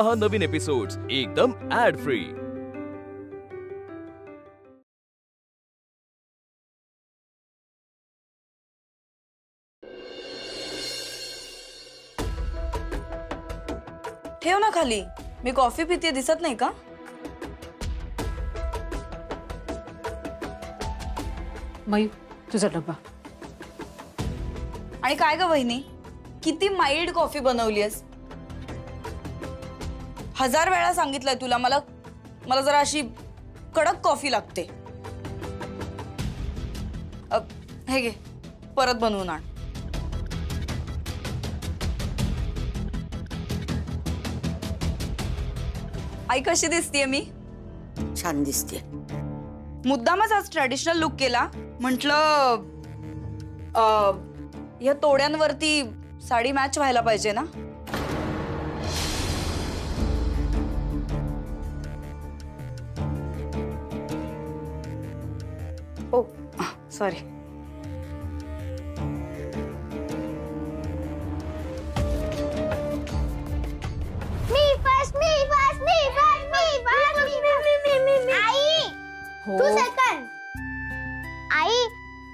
पहा नवीन एपिसोड्स एकदम add free. ठेव ना खाली, मी कॉफी पिते दिसत नाही का? मयू तुझा डब्बा। आणि काय ग वहिनी, किती माइल्ड कॉफी बनवलीयस? 1000 वेळा सांगितलंय तुला, मला जरा अशी कडक कॉफी लागते। हे घे, परत बनवून आण। आई कशी दिसतेय मी? छान दिसते। मुद्दामच आज ट्रेडिशनल लुक केला, म्हटलं या तोड्यांवरती साडी मॅच व्हायला पाहिजे ना। ओ सॉरी। तू सेकंड। आई,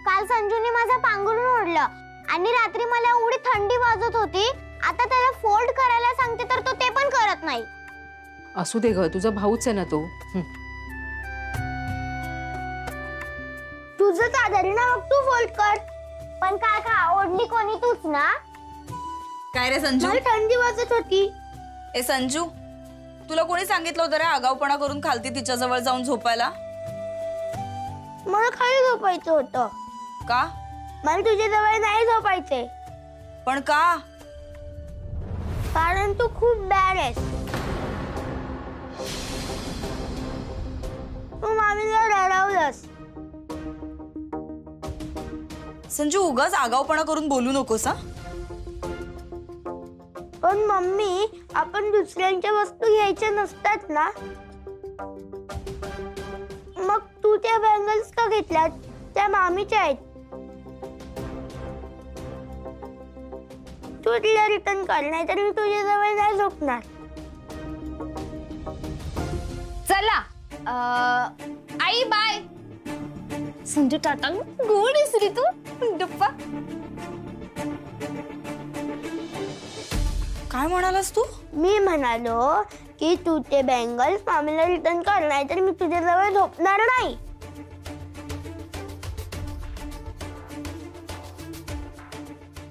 काल संजूने माझा पांघरून ओढलं आणि रात्री मला एवढी थंडी वाजत होती, आता त्याला फोल्ड करायला सांगते तर तो ते पण करत नाही। असू दे ग, तुझा भाऊच आहे ना तो। तुझं चादर ना, मग तू फोल्ड कर। पण काका, ओढली कोणी तूच ना? काय रे संजू, मला थंडी वाजत होती। ए संजू, तुला कोणी सांगितलं होतं रे आगाऊपणा करून खालती तिच्या जवळ जाऊन झोपायला? मला खाली झोपायचं होतं। का? मला तुझ्या जवळ नाही झोपायचे। पण का? कारण तू खूप बॅड आहेस। तू मामीला रडवलंस। संजू, उगाच आगाऊपणा करून बोलू नकोस हा। पण मम्मी, आपण दुसऱ्यांच्या वस्तू घ्यायच्या नसतात ना? मग तू त्या बँगल्स का घेतल्यात? त्या मामीच्या आहेत। तू तिला रिटर्न कर, नाही तर मी तुझ्या जवळ नाही झोपणार। चला आई बाय। संजू टाटा, गोड इसरी तू डप्पा। काय म्हणालास तू? मी म्हणालो की तू ते बँगल्स मामीला रिटर्न कर, नाही तर मी तुझ्या जवळ झोपणार नाही।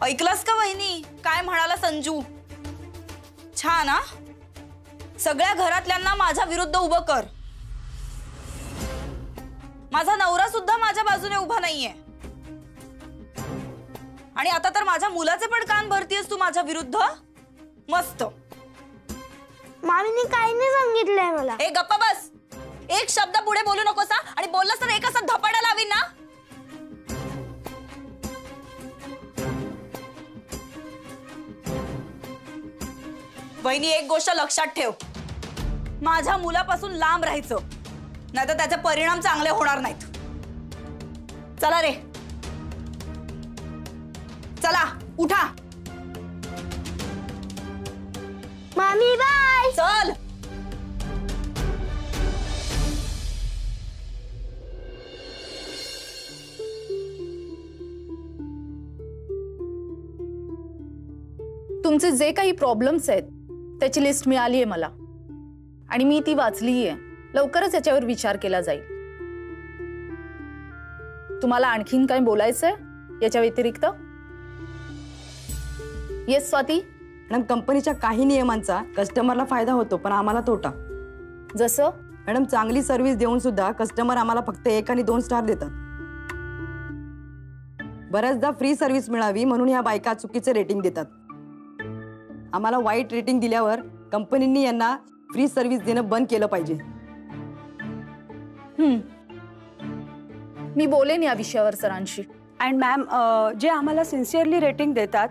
ऐकलास का वहिनी, काय म्हणाला संजू? छान हा, सगळ्या घरातल्यांना माझ्या विरुद्ध उभं कर। माझा नवरा सुद्धा माझ्या बाजूने उभा नाहीये, आणि आता तर माझ्या मुलाचे पण कान भरतीयस तू माझ्या विरुद्ध। मस्त। मामीने काही नाही सांगितलंय मला। ए गप्पा बस, एक शब्द पुढे बोलू नकोस हा, आणि बोललास तर एक असा धपाडा लावीन ना। वहिनी, एक गोष्ट लक्षात ठेव, माझ्या मुलापासून लांब राहायचं, नाहीतर त्याचे परिणाम चांगले होणार नाहीत। चला रे, चला उठा। मामी बाय। चल। तुमचे जे काही प्रॉब्लेम्स आहेत त्याची लिस्ट मिळाली आहे मला, आणि मी ती वाचली आहे। लवकरच याच्यावर विचार केला जाईल। तुम्हाला आणखीन काय बोलायचंय याच्या व्यतिरिक्त? येस स्वाती। मॅडम, कंपनीच्या काही नियमांचा कस्टमरला फायदा होतो, पण आम्हाला तोटा। जसं? मॅडम, चांगली सर्व्हिस देऊन सुद्धा कस्टमर आम्हाला फक्त 1 आणि 2 स्टार देतात। बऱ्याचदा फ्री सर्व्हिस मिळावी म्हणून ह्या बायका चुकीचे रेटिंग देतात। आम्हाला वाईट रेटिंग दिल्यावर कंपनींनी यांना फ्री सर्व्हिस देणं बंद केलं पाहिजे। मी बोलेन या विषयावर सरांशी। अँड मॅम, जे आम्हाला सिन्सिअरली रेटिंग देतात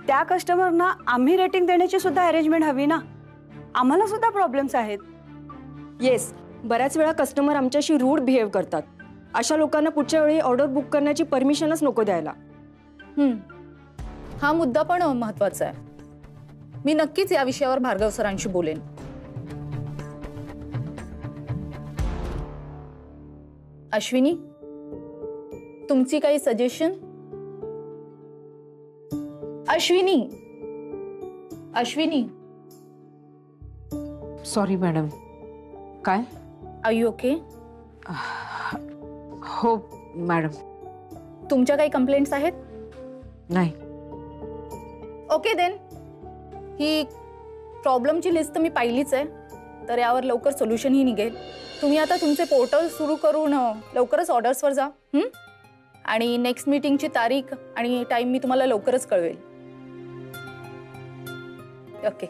त्या कस्टमरना आम्ही रेटिंग देण्याची सुद्धा अरेंजमेंट हवी ना। आम्हाला सुद्धा प्रॉब्लेम्स आहेत। येस, बऱ्याच वेळा कस्टमर आमच्याशी रूड बिहेव करतात। अशा लोकांना पुढच्या वेळी ऑर्डर बुक करण्याची परमिशनच नको द्यायला। हा मुद्दा पण महत्त्वाचा आहे। मी नक्कीच या विषयावर भार्गव सरांशी बोलेन. अश्विनी, तुमची काही suggestion? Ashwini, Ashwini, sorry madam. काय? Are you okay? हो मॅडम. तुमच्या काही कंप्लेंट्स आहेत? नाही. Okay then. ही प्रॉब्लेमची लिस्ट मी पाहिलीच आहे, तर यावर लवकर सोल्युशनही निघेल. तुम्ही आता तुमचे पोर्टल सुरू करून लवकरच ऑर्डर्सवर जा. आणि नेक्स्ट मीटिंगची तारीख आणि टाइम मी तुम्हाला लवकरच कळवेल. ओके.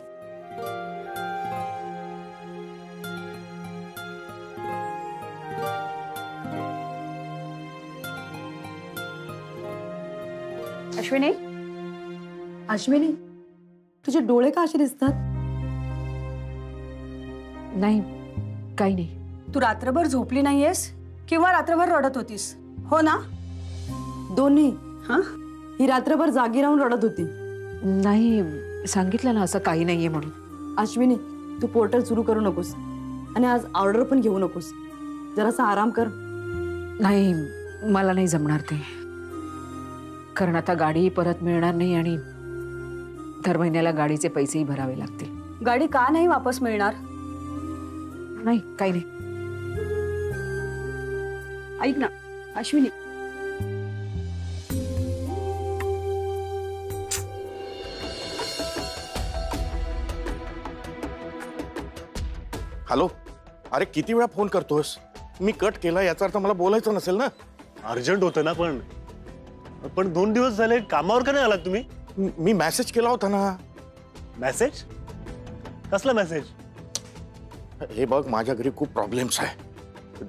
अश्विनी, अश्विनी, तुझे डोळे का असे दिसतात? नाही, काही नाही. तू रात्रभर झोपली नाहीयेस किंवा रात्रभर रडत होतीस, हो ना? दोन्ही. हा? ही रात्रभर जागी राहून रडत होती. नाही, सांगितलं ना असं काही नाहीये म्हणून. अश्विनी, तू पोर्टल सुरू करू नकोस आणि आज ऑर्डर पण घेऊ नकोस. जरासा आराम कर. नाही, मला नाही जमणार ते. कारण आता गाडी परत मिळणार नाही आणि दर महिन्याला गाडीचे पैसेही भरावे लागतील. गाडी का नाही वापस मिळणार? नाही, काही नाही. ऐक ना अश्विनी, हॅलो. अरे किती वेळा फोन करतोस? मी कट केला याचा अर्थ मला बोलायचं नसेल ना? अर्जंट होतं ना. पण 2 दिवस झाले कामावर का नाही आलात तुम्ही? मी मेसेज केला होता ना. मेसेज? कसला मेसेज? हे बघ, माझ्या घरी खूप प्रॉब्लेम्स आहे.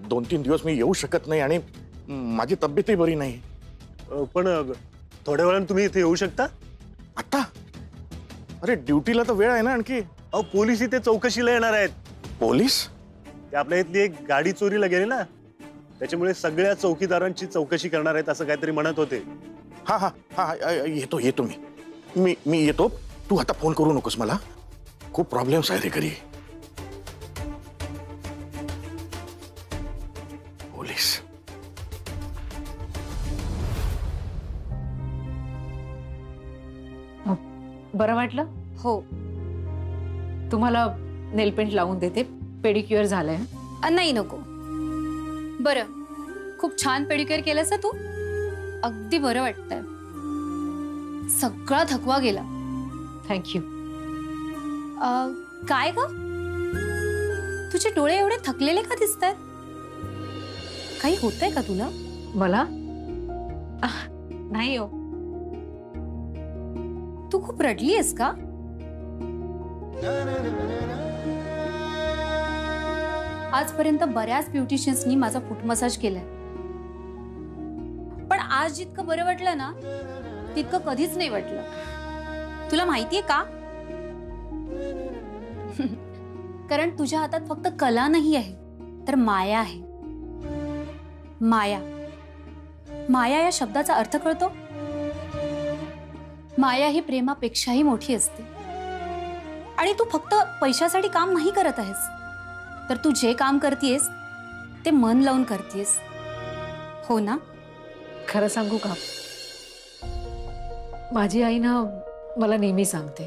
2-3 दिवस मी येऊ शकत नाही आणि माझी तब्येतही बरी नाही. पण थोड्या वेळाने तुम्ही इथे येऊ शकता. आता? अरे ड्युटीला तर वेळ आहे ना आणखी. अहो, पोलीस इथे चौकशीला येणार आहेत. पोलीस? ते आपल्या इथली एक गाडी चोरीला गेली ना, त्याच्यामुळे सगळ्या चौकीदारांची चौकशी करणार आहेत असं काहीतरी म्हणत होते. हा हा हा, येतो मी येतो. तू आता फोन करू नकोस मला. खूप प्रॉब्लेम्स आहेत घरी. पोलीस? बरं वाटलं? हो. तुम्हाला नेलपेंट लावून देते. पेडिक्युअर झालंय. नाही नको. बरं, खूप छान पेडिक्युअर केलंस तू. अगदी बरं वाटतंय. सगळा थकवा गेला. थँक्यू. काय ग, तुझे डोळे एवढे थकलेले का दिसतायत? काही होतंय का तुला? मला नाही हो. तू खूप रडलीयस का? आजपर्यंत बऱ्याच ब्युटिशियन्सनी माझा फूट मसाज केलाय, पण आज जितकं बरं वाटलं ना तितकं कधीच नाही वाटलं. तुला माहितीये का? कारण तुझ्या हातात फक्त कला नाही आहे, तर माया आहे. माया. माया या शब्दाचा अर्थ कळतो? माया ही प्रेमापेक्षाही मोठी असते. आणि तू फक्त पैशासाठी काम नाही करत आहेस, तर तू जे काम करतेस ते मन लावून करतेस, हो ना? खरं सांगू का, माझी आई ना मला नेहमी सांगते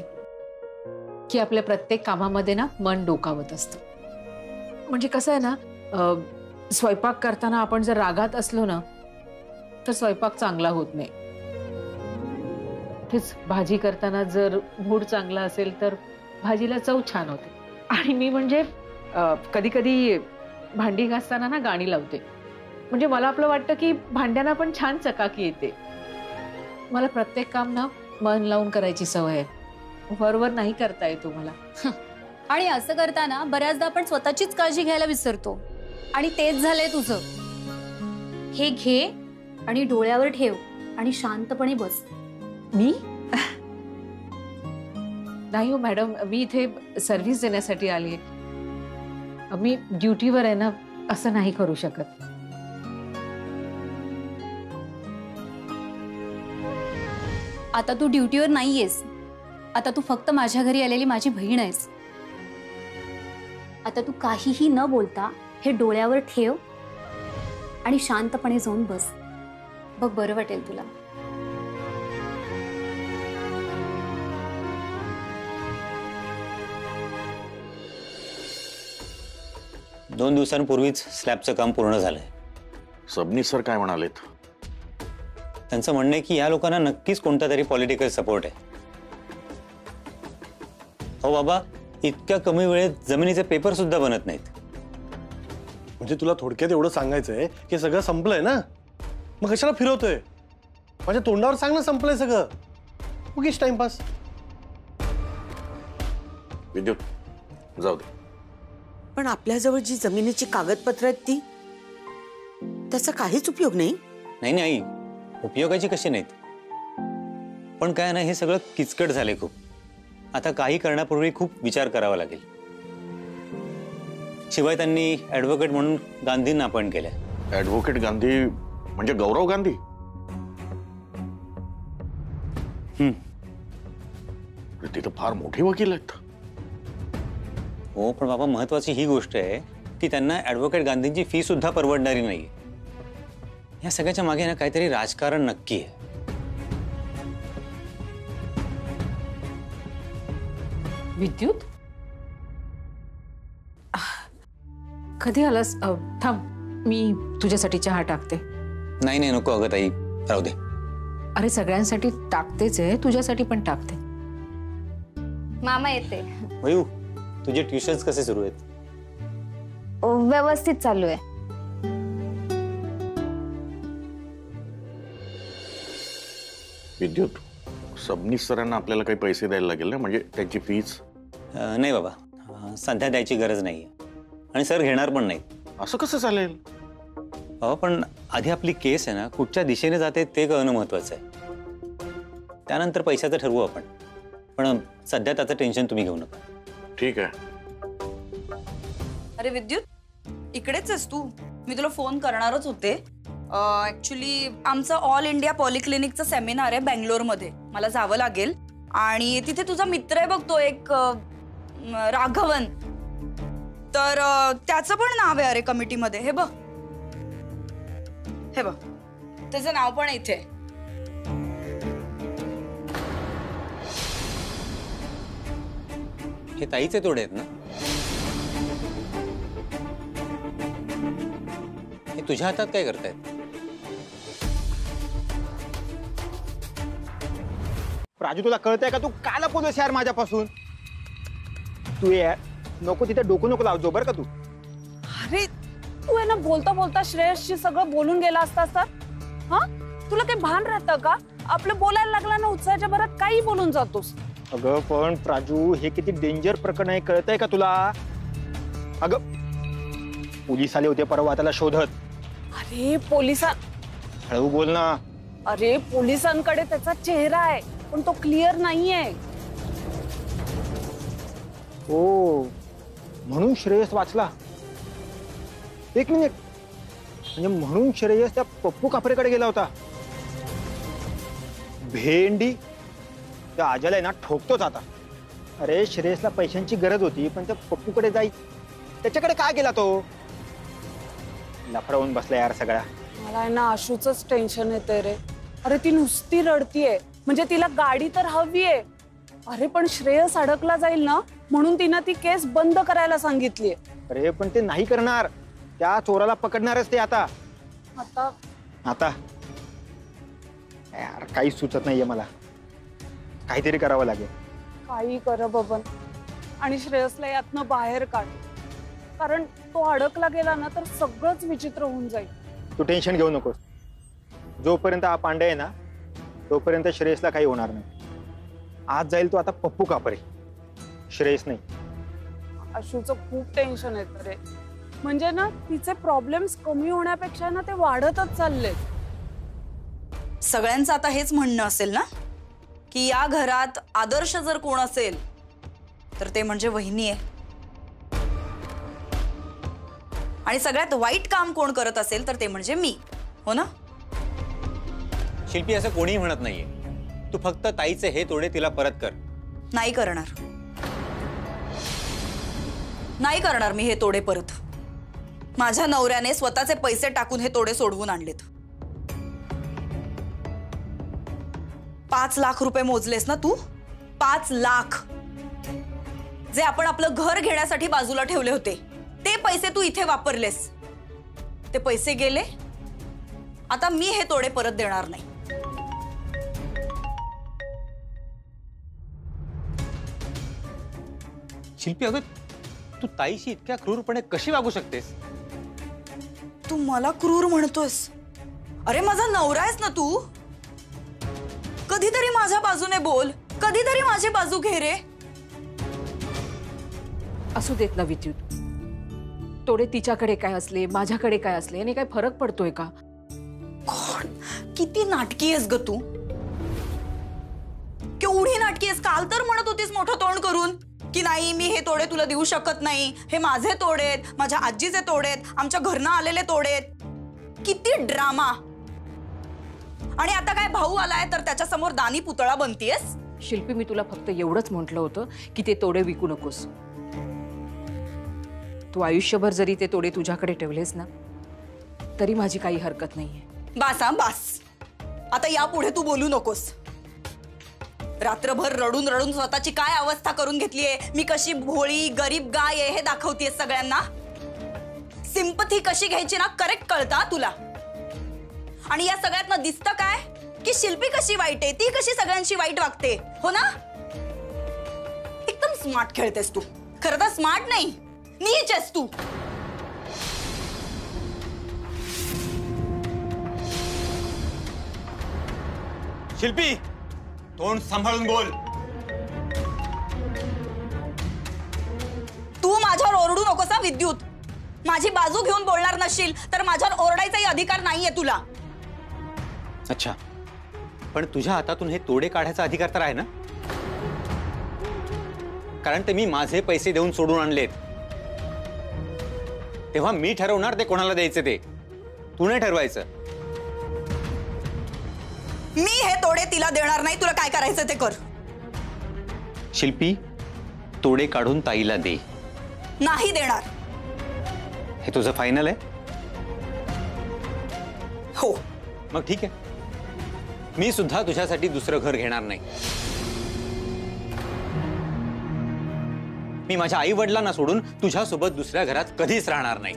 की आपल्या प्रत्येक कामामध्ये ना मन डोकावत असतं. म्हणजे कसं आहे ना, स्वयंपाक करताना आपण जर रागात असलो ना तर स्वयंपाक चांगला होत नाही. तेच भाजी करताना जर मूड चांगला असेल तर भाजीला चव छान होते. आणि मी म्हणजे कधी कधी भांडी घासताना ना गाणी लावते. म्हणजे मला आपलं वाटतं की भांड्यांना पण छान चकाकी येते. मला प्रत्येक काम ना मन लावून करायची सवय आहे. वरवर नाही करता येतो मला. आणि असं करताना बऱ्याचदा आपण स्वतःचीच काळजी घ्यायला विसरतो. आणि तेच झालंय तुझं. हे घे आणि डोळ्यावर ठेव आणि शांतपणे बस. मी नाही हो मॅडम, मी इथे सर्व्हिस देण्यासाठी आली आहे. मी ड्युटीवर आहे ना, असं नाही करू शकत. आता तू ड्युटीवर नाहीयेस, आता तू फक्त माझ्या घरी आलेली माझी बहीण आहेस. आता तू काहीही न बोलता हे डोळ्यावर ठेव आणि शांतपणे जाऊन बस. बघ बरं वाटेल तुला. दोन दिवसांपूर्वीच स्लॅबचं काम पूर्ण झालंय. सबनीस सर काय म्हणालेत? त्यांचं म्हणणं आहे की या लोकांना नक्कीच कोणता तरी पॉलिटिकल सपोर्ट आहे. हो बाबा, इतक्या कमी वेळेत जमिनीचे पेपर सुद्धा बनत नाहीत. म्हणजे तुला थोडक्यात एवढं सांगायचंय की सगळं संपलंय ना, मग कशाला फिरवतोय? माझ्या तोंडावर सांग ना संपलंय सगळं, उगीच टाइमपास. विद्युत जाऊ दे. पण आपल्याजवळ जी जमिनीची कागदपत्र आहेत ती, त्याचा काहीच उपयोग नाही. नाही नाही, उपयोगाची कशी नाहीत, पण काय ना, हे सगळं किचकट झाले खूप. आता काही करण्यापूर्वी खूप विचार करावा लागेल. शिवाय त्यांनी ॲडव्होकेट म्हणून गांधींना अपॉइंट केलंय. ॲडव्होकेट गांधी म्हणजे गौरव गांधी? तिथं फार मोठे वकील आहेत. हो, पण बाबा महत्वाची ही गोष्ट आहे की त्यांना ॲडव्होकेट गांधींची फी सुद्धा परवडणारी नाही. या सगळ्याच्या मागे ना काहीतरी राजकारण नक्की आहे. विद्युत, कधी आलास? थांब, मी तुझ्यासाठी चहा टाकते. नाही नाही नको अगं ताई, राहू दे. अरे सगळ्यांसाठी टाकतेच आहे, तुझ्यासाठी पण टाकते. मामा येते. वयू, तुझे ट्युशन्स कसे सुरू आहेत? व्यवस्थित चालू आहे. विद्युत, सबनीस सरांना आपल्याला काही पैसे द्यायला लागेल ना, म्हणजे त्यांची फीज? नाही बाबा, सध्या द्यायची गरज नाहीये आणि सर घेणार पण नाही. असं कसं चालेल? हो, पण आधी आपली केस आहे ना कुठच्या दिशेने जाते ते कळणं महत्वाचं आहे. त्यानंतर पैशाचं ठरवू आपण, पण सध्या त्याचं टेन्शन तुम्ही घेऊ नका. ठीक आहे. अरे विद्युत, इकडेच आहेस तू? मी तुला फोन करणारच होते. ऍक्च्युली आमचं ऑल इंडिया पॉलिक्लिनिकचं सेमिनार आहे बेंगलोरमध्ये, मला जावं लागेल. आणि तिथे तुझा मित्र आहे बघ तो एक राघवन, तर त्याचं पण नाव आहे अरे कमिटीमध्ये. हे बघ, हे बघ, त्याचं नाव पण इथे. हे ताईचे तोडे आहेत ना? हे तुझ्या हातात काय करतायत? राजू, तुला कळतंय का? तू का लपवतोस यार माझ्यापासून? तू यार नको तिथे डोकं नको लावतो बरं का तू. अरे तू आहे ना, बोलता बोलता श्रेयसशी सगळं बोलून गेला असतास तर. हा, तुला काही भान राहतं का? आपलं बोलायला लागला ना उत्साहाच्या भरात काही बोलून जातोस. अगं पण राजू, हे किती डेंजर प्रकरण आहे, कळतंय का तुला? अगं पोलीस आले होते परवा त्याला शोधत. अरे पोलिसां हळू बोल ना. अरे पोलिसांकडे त्याचा चेहरा आहे पण तो क्लिअर नाहीये. हो, म्हणून श्रेयस वाचला. एक मिनिट, म्हणजे म्हणून श्रेयस त्या पप्पू कापरेकडे गेला होता. भेंडी त्या आजाला आहे ना ठोकतोच आता. अरे श्रेयसला पैशांची गरज होती पण त्या पप्पूकडे जाई, त्याच्याकडे काय गेला तो? लफडावून बसला यार सगळा. मला आहे ना आशूचंच टेन्शन येते रे. अरे ती नुसती रडतीये, म्हणजे तिला गाडी तर हवी आहे. अरे पण श्रेयस अडकला जाईल ना म्हणून तिनं ती केस बंद करायला सांगितलीये. अरे पण ते नाही करणार, त्या चोराला पकडणारच ते आता. आता यार काही सुचत नाहीये मला, काहीतरी करावं लागेल. काही कर बबन, आणि श्रेयसला यातनं बाहेर काढ, कारण तो अडकला गेला ना तर सगळंच विचित्र होऊन जाईल. तू टेन्शन घेऊ नकोस. जोपर्यंत हा पांडे आहे ना तोपर्यंत श्रेयसला काही होणार नाही. आज जाईल तो आता पप्पू कापरे, श्रेयस नाही. आशूचं खूप टेन्शन येतं रे. म्हणजे ना तिचे प्रॉब्लेम्स कमी होण्यापेक्षा ना ते वाढतच चालले. सगळ्यांचं आता हेच म्हणणं असेल ना की या घरात आदर्श जर कोण असेल तर ते म्हणजे वहिनी आहे, आणि सगळ्यात वाईट काम कोण करत असेल तर ते म्हणजे मी. हो ना शिल्पी, असं कोणीही म्हणत नाहीये. तू फक्त ताईचे हे तोडे तिला परत कर. नाही करणार, नाही करणार मी हे तोडे परत. माझ्या नवऱ्याने स्वतःचे पैसे टाकून हे तोडे सोडवून आणलेत. 5 लाख रुपये मोजलेस ना तू, 5 लाख, जे आपण आपलं घर घेण्यासाठी बाजूला ठेवले होते, ते पैसे तू इथे वापरलेस. ते पैसे गेले, आता मी हे तोडे परत देणार नाही. शिल्पी, अगं तू ताईशी इतक्या क्रूरपणे कशी वागू शकतेस? तू मला क्रूर म्हणतोस? अरे माझा नवरा आहेस ना तू, कधीतरी माझ्या बाजूने बोल, कधीतरी माझी बाजू घे रे. असू देत ना विद्युत, तोडे तिच्याकडे काय असले माझ्याकडे काय असले याने काय फरक पडतोय का? किती नाटकी आहेस ग तू, केवढी नाटकी आहेस. काल तर म्हणत होतीस मोठं तोंड करून की नाही मी हे तोडे तुला देऊ शकत नाही, हे माझे तोडेत, माझ्या आजीचे तोडेत, आमच्या घरनं आलेले तोडेत. किती ड्रामा. आणि आता काय भाऊ आलाय तर त्याच्या समोर दानी पुतळा बनतीयस. शिल्पी, मी तुला फक्त एवढंच म्हटलं होतं की ते तोडे विकू नकोस. तू आयुष्यभर जरी ते तोडे तुझ्याकडे ठेवलेस ना तरी माझी काही हरकत नाहीये. बास हा बास, आता यापुढे तू बोलू नकोस. रात्रभर रडून रडून स्वतःची काय अवस्था करून घेतलीये, मी कशी भोळी गरीब गाय आहे हे दाखवतेस सगळ्यांना. सिंपथी कशी घ्यायची ना करेक्ट कळता तुला. आणि या सगळ्यातनं दिसतं काय की शिल्पी कशी वाईट आहे, ती कशी सगळ्यांशी वाईट वागते, हो ना? एकदम स्मार्ट खेळतेस तू. खरं तर स्मार्ट नाही, नीच आहेस तू. शिल्पी, तोंड सांभाळून बोल. तू माझ्यावर ओरडू नकोस हा विद्युत. माझी बाजू घेऊन बोलणार नसशील तर माझ्यावर ओरडायचाही अधिकार नाहीये तुला. अच्छा, पण तुझ्या हातातून हे तोडे काढायचा अधिकार तर आहे ना? कारण ते मी माझे पैसे देऊन सोडून आणलेत. तेव्हा मी ठरवणार ते कोणाला द्यायचे ते, तू नाही ठरवायचं. मी हे तोडे तिला देणार नाही. तुला काय करायचं ते कर. शिल्पी, तोडे काढून ताईला दे. नाही देणार. हे तुझं फायनल आहे? हो. मग ठीक आहे, मी सुद्धा तुझ्यासाठी दुसरं घर घेणार नाही. मी माझ्या आई वडिलांना सोडून तुझ्यासोबत दुसऱ्या घरात कधीच राहणार नाही.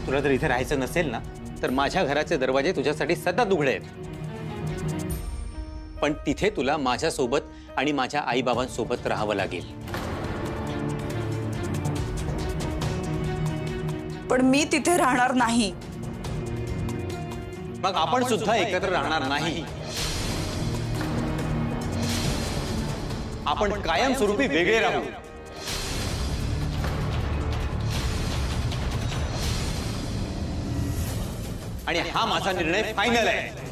तुला जर इथे राहायचं नसेल ना तर माझ्या घराचे दरवाजे तुझ्यासाठी सतत उघडे आहेत. पण तिथे तुला माझ्यासोबत आणि माझ्या आई बाबांसोबत राहावं लागेल. पण मी तिथे राहणार नाही. मग आपण सुद्धा एकत्र राहणार नाही. आपण कायमस्वरूपी वेगळे राहू. आणि हा माझा निर्णय फायनल आहे.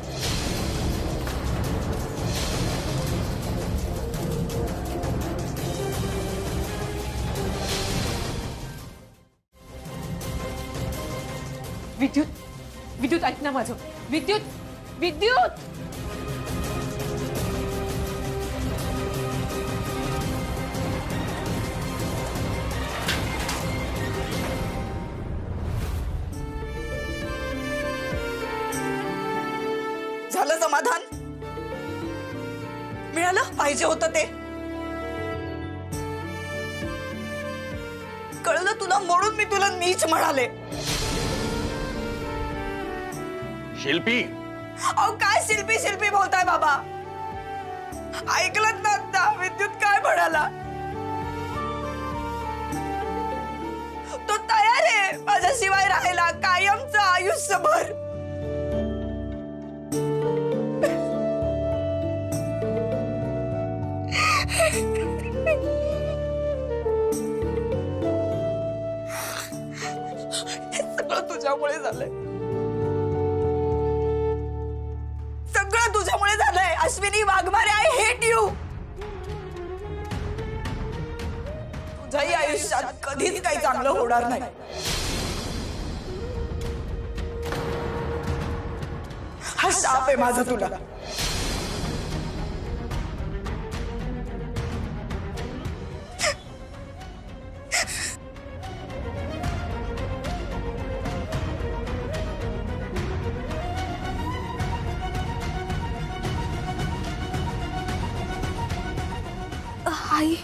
विद्युत, विद्युत ऐक ना माझं. विद्युत, विद्युत. झालं समाधान? मिळालं पाहिजे होतं ते. कळलं तुला म्हणून मी तुला नीच म्हणाले. शिल्पी, अहो काय शिल्पी शिल्पी बोलताय बाबा? ऐकलत ना आता विद्युत काय म्हणाला? तो तयार आहे माझ्याशिवाय राहायला कायमचं आयुष्यभर. हे सगळं तुझ्यामुळे झालंय. सगळं तुझ्यामुळे झालंय. Ashwini Waghmare, I hate you. तुझ्याही आयुष्यात कधीच काही चांगलं होणार नाही. हा शाप आहे माझा तुला. आई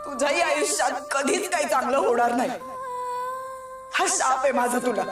तुझ्याही आयुष्यात कधीच काही चांगलं होणार नाही. हा शाप आहे माझा तुला.